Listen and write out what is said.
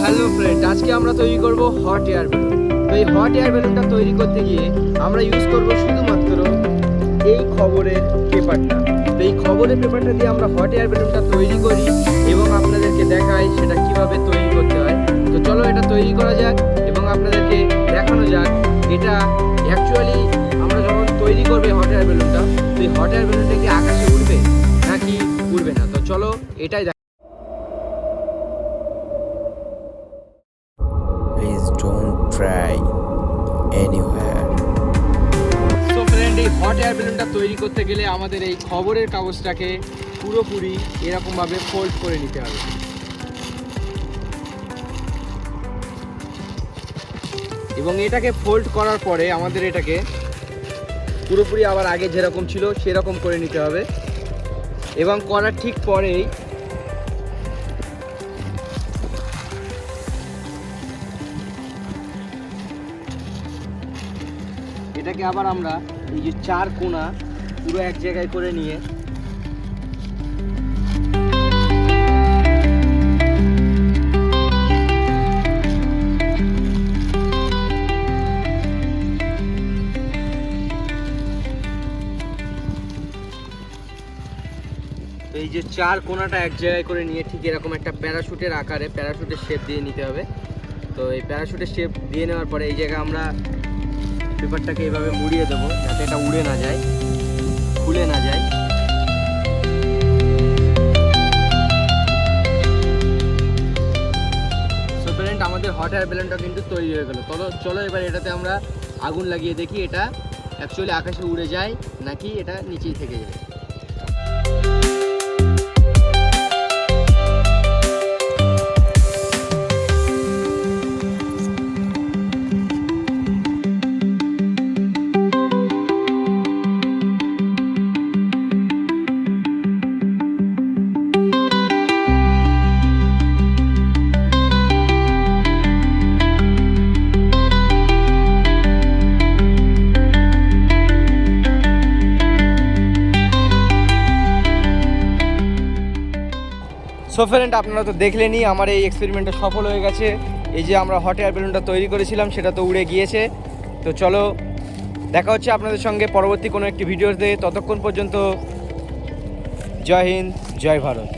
Hello friend, আজকে আমরা তৈরি করব হট এয়ার বেলুন। তো এই হট এয়ার বেলুনটা তৈরি করতে গিয়ে আমরা ইউজ করব শুধুমাত্র এই খবরের পেপারটা। তো এই খবরের পেপারটা দিয়ে আমরা হট এয়ার বেলুনটা তৈরি করি এবং আপনাদেরকে দেখাই সেটা কিভাবে তৈরি করতে হয়। তো চলো এটা তৈরি করা যাক এবং আপনাদেরকে দেখানো যাক এটা অ্যাকচুয়ালি আমরা যখন তৈরি করবে হট এয়ার বেলুনটা, তো এই হট এয়ার বেলুনটা কি আকাশে উড়বে নাকি উড়বে না। তো চলো এটাই Please don't try anywhere. So friend, এই হট এয়ার বেলুনটা তৈরি করতে গেলে আমাদের এই খবরের কাগজটাকে পুরোপুরি এরকমভাবে ফোল্ড করে নিতে হবে। এবং এটাকে ফোল্ড করার পরে আমাদের এটাকে পুরোপুরি আবার আগে যেরকম ছিল সেরকম করে নিতে হবে। এবং করার ঠিক পরেই এটাকে আবার আমরা এই যে চার কোণা পুরো এক জায়গায় করে নিয়ে এই যে চার কোণাটা এক জায়গায় করে নিয়ে ঠিক এরকম একটা প্যারাশুটের আকারে প্যারাশুটের শেপ দিয়ে নিতে হবে। তো এই প্যারাশুটের শেপ দিয়ে নেওয়ার পরে এই জায়গায় আমরা পেপারটাকে এইভাবে মুড়িয়ে দেবো যাতে এটা উড়ে না যায়, খুলে না যায়। সো ফ্রেন্ড, আমাদের হট এয়ার বেলুনটা কিন্তু তৈরি হয়ে গেল। চলো এবার এটাতে আমরা আগুন লাগিয়ে দেখি এটা অ্যাকচুয়ালি আকাশে উড়ে যায় নাকি এটা নিচেই থেকে যায়। সো ফ্রেন্ড, আপনারা তো দেখলেনই আমার এই এক্সপেরিমেন্টটা সফল হয়ে গেছে। এই যে আমরা হট এয়ার বেলুনটা তৈরি করেছিলাম সেটা তো উড়ে গিয়েছে। তো চলো দেখা হচ্ছে আপনাদের সঙ্গে পরবর্তী কোনো একটি ভিডিওতে। ততক্ষণ পর্যন্ত জয় হিন্দ, জয় ভারত।